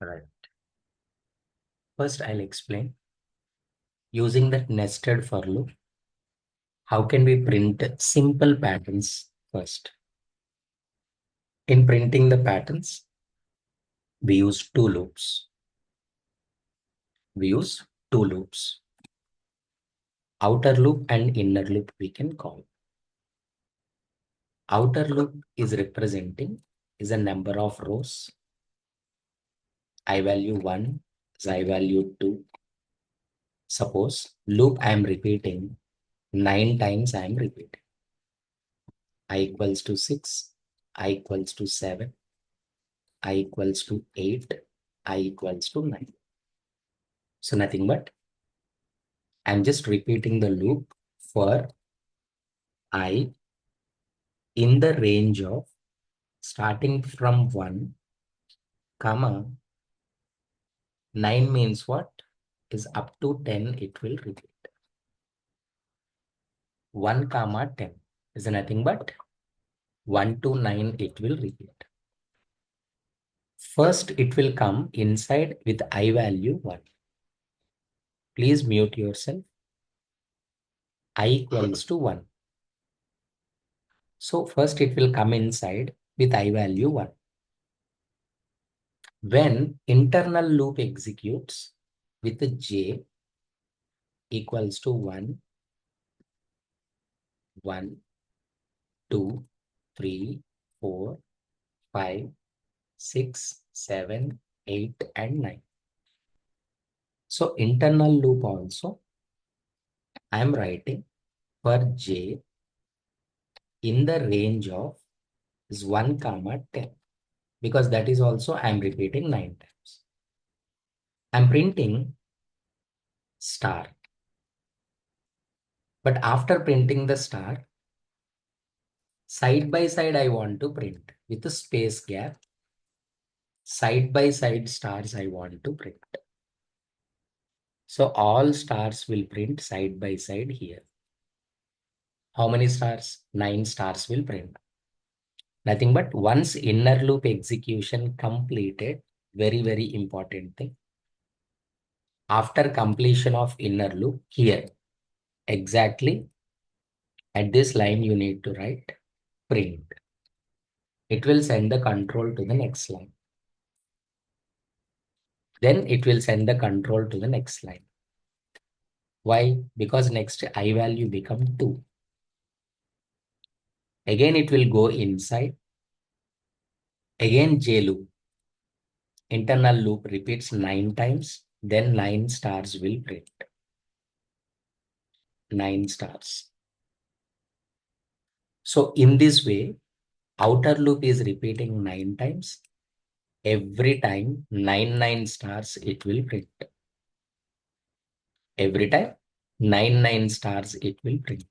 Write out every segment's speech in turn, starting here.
Right. First, I'll explain using that nested for loop. How can we print simple patterns first? In printing the patterns, we use two loops. We use two loops. Outer loop and inner loop we can call. Outer loop is representing is a number of rows. I value 1 is I value 2. Suppose loop I am repeating 9 times I am repeating. I equals to 6, I equals to 7, I equals to 8, I equals to 9. So nothing but I'm just repeating the loop for I in the range of starting from 1, comma, 9 means what? Is up to 10 it will repeat. 1 comma 10 is nothing but 1 to 9 it will repeat. First it will come inside with I value 1. Please mute yourself. I equals to 1. So first it will come inside with I value 1. When internal loop executes with j equals to 1, 1, 2, 3, 4, 5, 6, 7, 8, and 9. So internal loop also I am writing for j in the range of is 1 comma 10 because that is also I am repeating 9 times. I am printing star. But after printing the star, side by side I want to print with a space gap. Side by side stars I want to print. So all stars will print side by side here. How many stars? 9 stars will print. Nothing but once inner loop execution completed, very, very important thing. After completion of inner loop here, exactly at this line you need to write print. It will send the control to the next line. Then it will send the control to the next line. Why? Because next I value become 2. Again, it will go inside. Again, J loop. Internal loop repeats 9 times. Then 9 stars will print. 9 stars. So in this way, outer loop is repeating 9 times. Every time 9 stars it will print. Every time 9 stars it will print.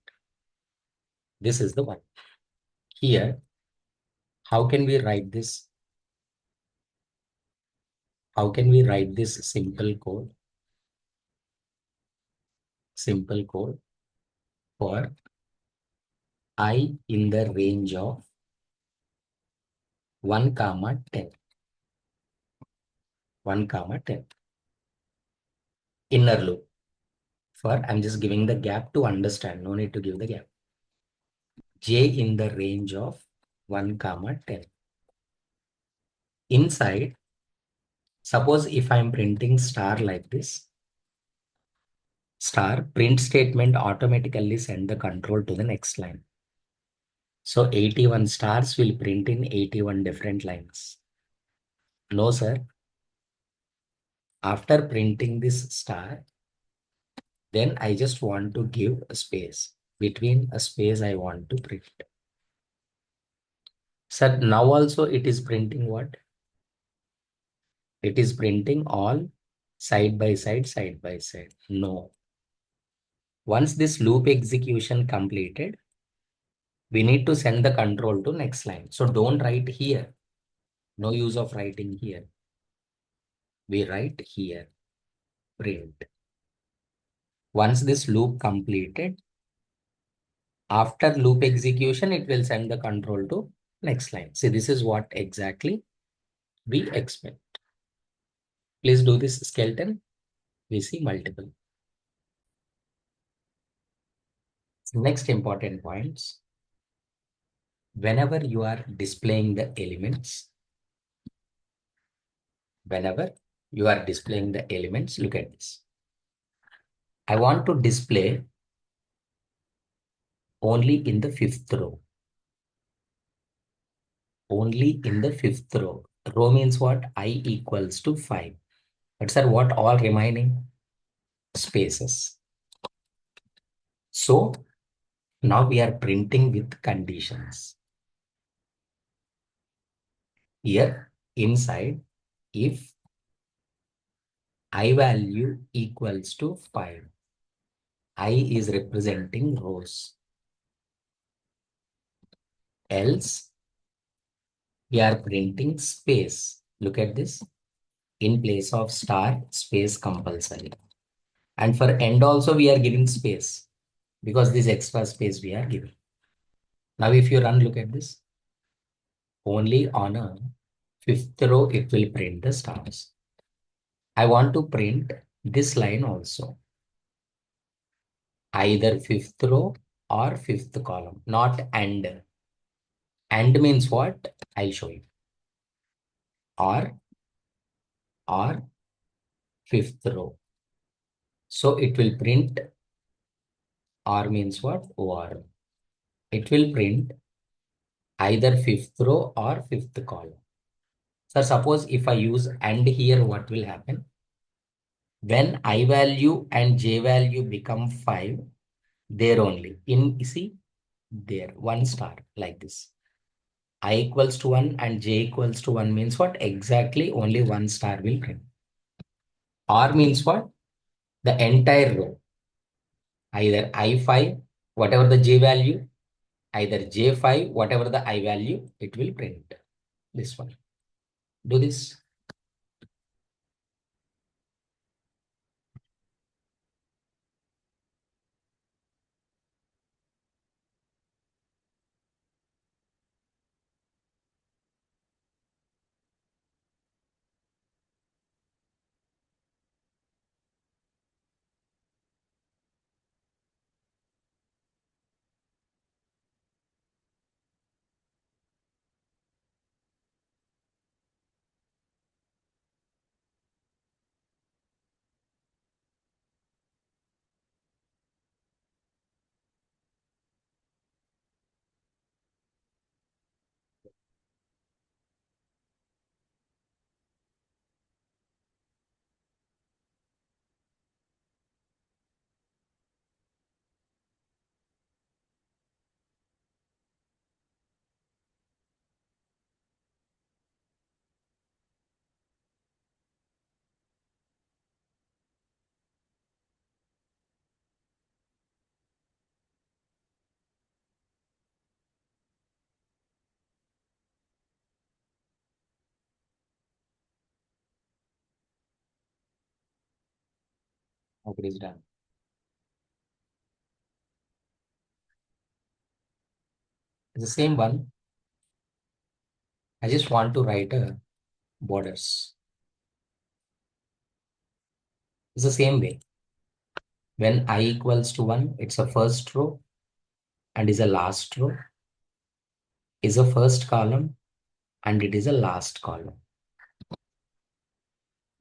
This is the one. Here, how can we write this? How can we write this simple code? Simple code for I in the range of 1 comma 10. 1 comma 10. Inner loop. For I'm just giving the gap to understand. No need to give the gap. J in the range of 1 comma 10. Inside, suppose if I'm printing star like this, star print statement automatically send the control to the next line. So 81 stars will print in 81 different lines. No, sir. After printing this star, then I just want to give a space. Between a space I want to print. Sir, now also it is printing what? It is printing all side by side, side by side. No. Once this loop execution completed, we need to send the control to next line. So don't write here. No use of writing here. We write here, print. Once this loop completed, after loop execution, it will send the control to next line. See, this is what exactly we expect. Please do this skeleton. We see multiple. Next important points. Whenever you are displaying the elements, look at this. I want to display only in the fifth row. Only in the fifth row. Row means what? I equals to 5. But sir, what all remaining? Spaces. So now we are printing with conditions. Here inside, if I value equals to 5, I is representing rows. Else, we are printing space. Look at this. In place of star, space compulsory. And for end also, we are giving space because this extra space we are giving. Now, if you run, look at this. Only on a fifth row, it will print the stars. I want to print this line also. Either fifth row or fifth column, not and. And means what? I'll show you. Or fifth row. So it will print or means what? Or. It will print either fifth row or fifth column. So suppose if I use and here, what will happen? When I value and j value become 5, there only. See, there, 1 star like this. I equals to 1 and j equals to 1 means what? Exactly only 1 star will print. Or means what? The entire row. Either I5, whatever the j value, either j5, whatever the I value, it will print. This one. Do this. Okay, it's done. It's the same one. I just want to write a borders. It's the same way. When I equals to 1, it's a first row and is a last row, is a first column and it is a last column.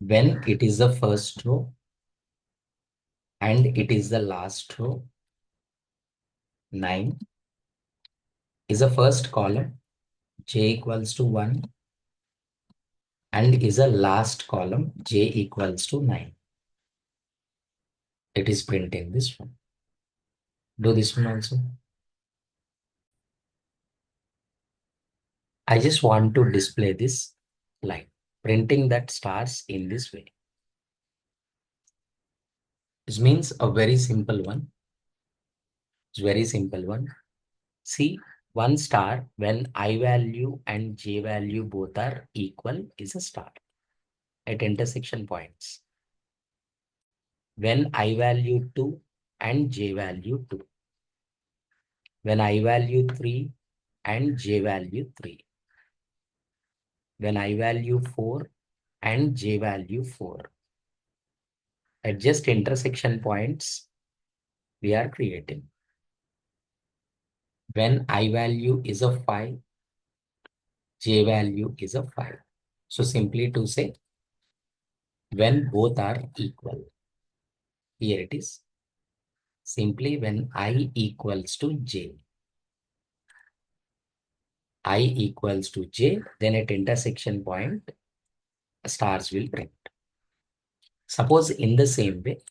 When it is the first row and it is the last row, 9 is a first column, j equals to 1 and is a last column, j equals to 9. It is printing this one. Do this one also. I just want to display this line, printing that stars in this way. This means a very simple one. It's very simple one. See, 1 star when I value and j value both are equal is a star at intersection points. When I value 2 and j value 2. When I value 3 and j value 3. When I value 4 and j value 4. At just intersection points, we are creating. When I value is a 5, j value is a 5. So simply to say, when both are equal. Here it is. Simply when I equals to j. I equals to j, then at intersection point, stars will print. Suppose in the same way,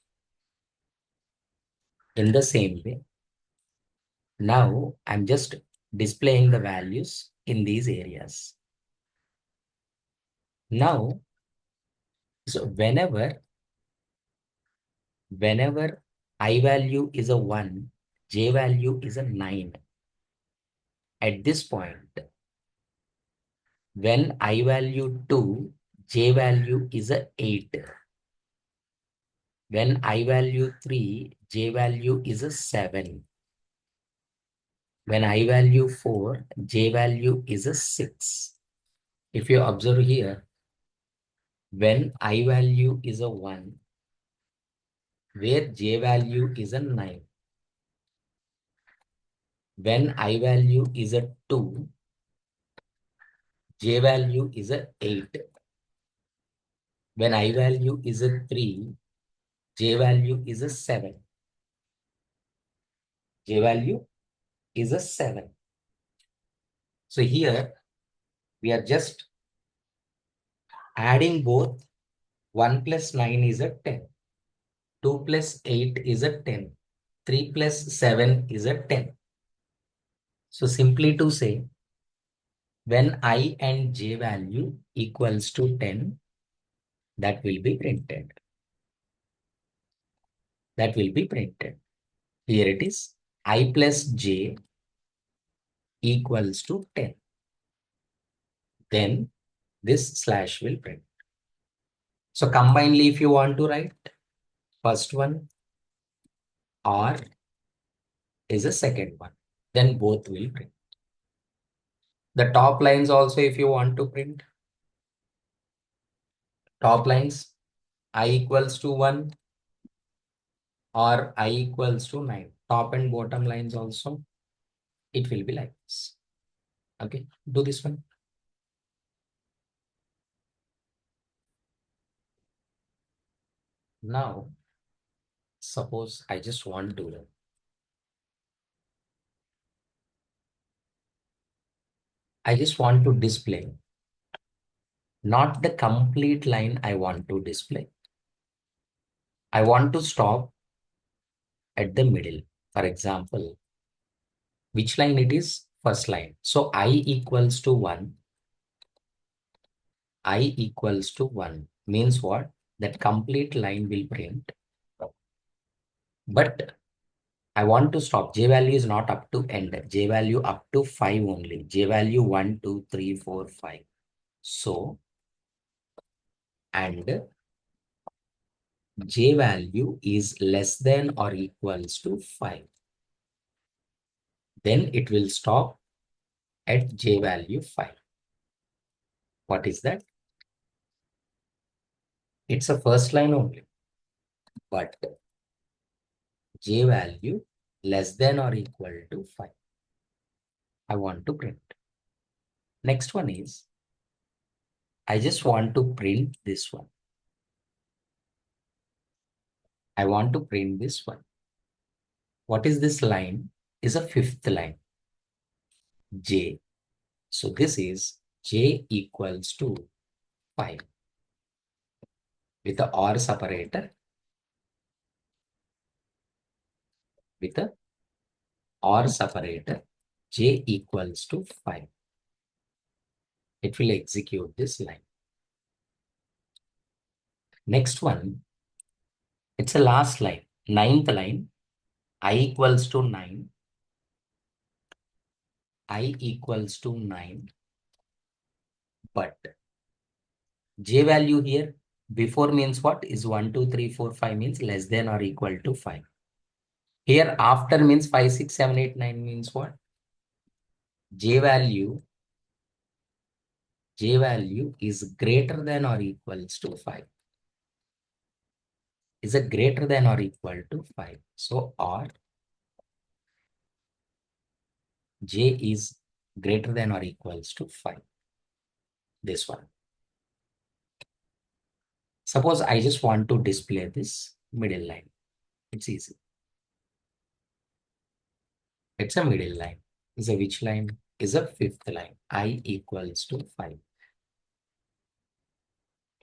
now I'm just displaying the values in these areas. Now, so whenever I value is a 1, j value is a 9. At this point, when I value 2, j value is a 8. When I value 3, j value is a 7. When I value 4, j value is a 6. If you observe here, when I value is a 1, where j value is a 9. When I value is a 2, j value is a 8. When I value is a 3, j value is a 7. J value is a 7. So here we are just adding both. 1 plus 9 is a 10. 2 plus 8 is a 10. 3 plus 7 is a 10. So simply to say, when I and j value equals to 10, that will be printed. That will be printed. Here it is. I plus j equals to 10. Then this slash will print. So combinedly, if you want to write, first one or is a second one, then both will print. The top lines also, if you want to print, top lines, I equals to 1 or I equals to 9. Top and bottom lines also, it will be like this. Okay, do this one. Now, suppose I just want to display not the complete line I want to display. I want to stop at the middle. For example, which line it is? First line. So I equals to 1. I equals to 1 means what? That complete line will print. But I want to stop. J value is not up to end. J value up to 5 only. J value 1, 2, 3, 4, 5. So, and j value is less than or equals to 5. Then it will stop at j value 5. What is that? It's a first line only. But j value less than or equal to 5. I want to print. Next one is, I just want to print this one. I want to print this one. What is this line? Is a fifth line. J. So this is j equals to 5 with the or separator. With the or separator, j equals to 5. It will execute this line. Next one, it's a last line, ninth line. I equals to 9. I equals to 9. But j value here before means what? Is 1, 2, 3, 4, 5 means less than or equal to 5. Here after means 5, 6, 7, 8, 9 means what? J value j value is greater than or equals to 5. Is it greater than or equal to 5? So, or j is greater than or equals to 5. This one. Suppose I just want to display this middle line. It's easy. It's a middle line. Is a which line? Is a fifth line. I equals to 5.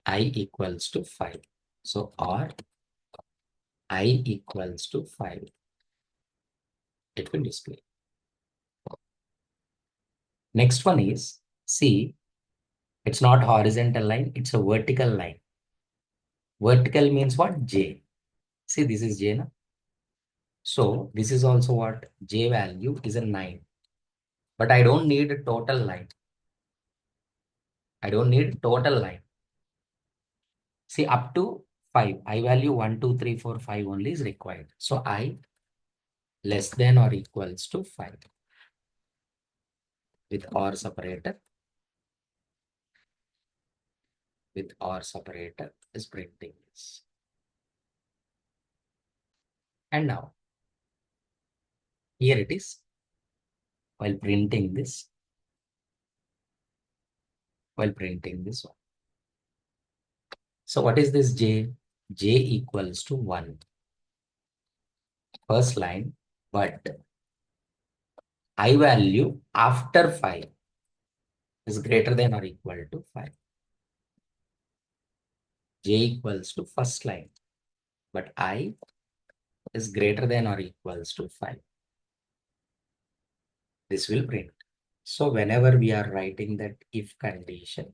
I equals to 5. So, or I equals to 5. It will display. Next one is, see, it's not horizontal line, it's a vertical line. Vertical means what? J. See, this is J now. So this is also what? J value is a 9. But I don't need a total line. I don't need total line. See, up to 5. I value 1, 2, 3, 4, 5 only is required. So I less than or equals to 5 with OR separator. With OR separator is printing this. And now, here it is. While printing this one. So what is this J? J equals to 1. First line, but I value after 5 is greater than or equal to 5. J equals to first line, but I is greater than or equals to 5. This will print. So whenever we are writing that if condition,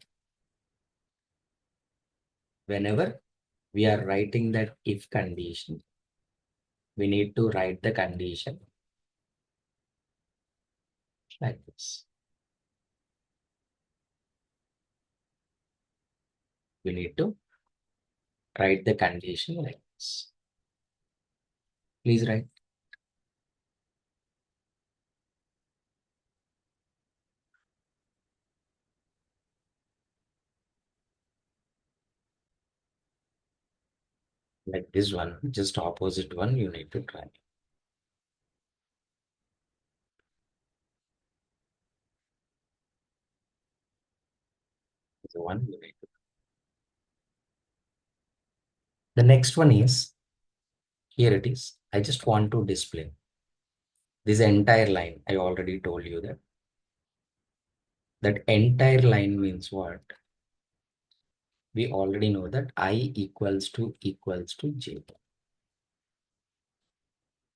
whenever we are writing that if condition, we need to write the condition like this. We need to write the condition like this. Please write. Like this one, just opposite one, you need to try. The one you need to. The next one is, here it is. I just want to display this entire line. I already told you that. That entire line means what? We already know that I equals to J.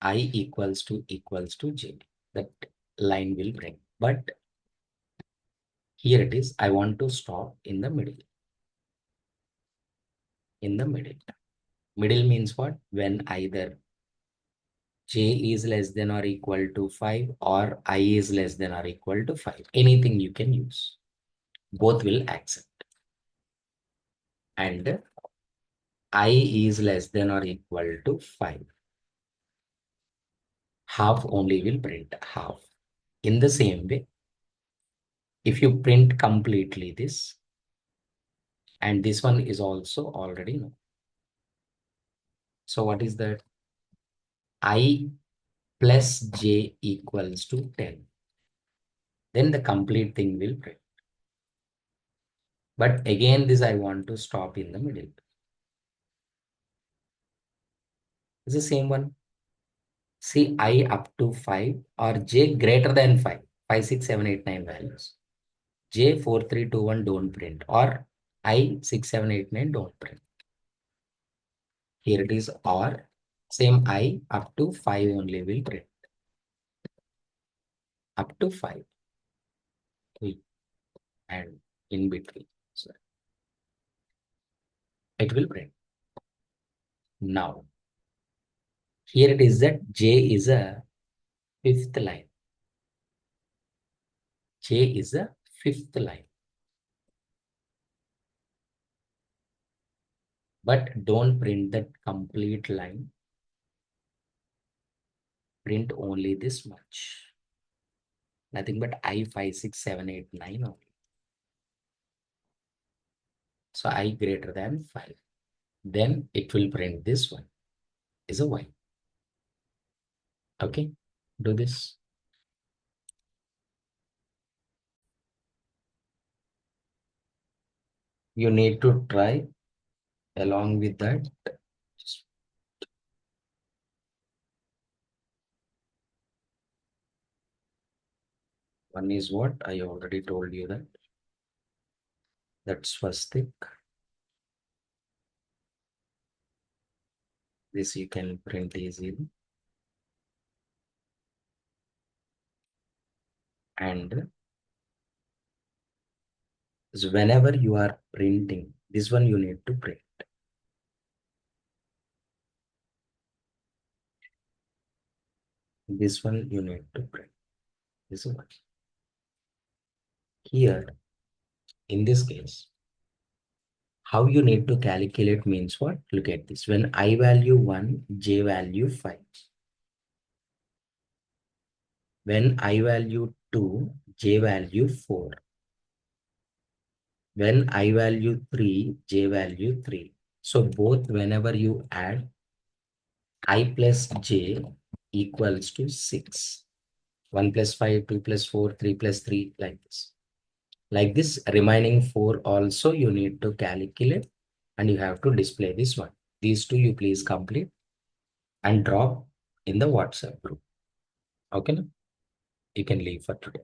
I equals to J. That line will bring. But here it is. I want to stop in the middle. In the middle. Middle means what? When either J is less than or equal to 5 or I is less than or equal to 5. Anything you can use. Both will accept. And I is less than or equal to 5. Half only will print half. In the same way, if you print completely this, and this one is also already known. So what is that? I plus j equals to 10. Then the complete thing will print. But again, this I want to stop in the middle. It's the same one. See, I up to 5 or j greater than 5. 5, 6, 7, 8, 9 values. J 4, 3, 2, 1 don't print, or I 6, 7, 8, 9 don't print. Here it is, or same I up to 5 only will print. Up to 5. And in between. So it will print. Now, here it is that J is a fifth line. J is a fifth line. But don't print that complete line. Print only this much. Nothing but I 5, 6, 7, 8, 9 only. So I greater than 5. Then it will print this one is a y. Okay, do this. You need to try along with that. One is what I already told you that. That's first thing. This you can print easily. And so whenever you are printing, this one you need to print. This one you need to print. This one. Here, in this case, how you need to calculate means what? Look at this. When I value 1, j value 5. When I value 2, j value 4. When I value 3, j value 3. So both whenever you add, I plus j equals to 6. 1 plus 5, 2 plus 4, 3 plus 3, like this. Like this, remaining 4 also you need to calculate and you have to display this one. These two you please complete and drop in the WhatsApp group. Okay, you can leave for today.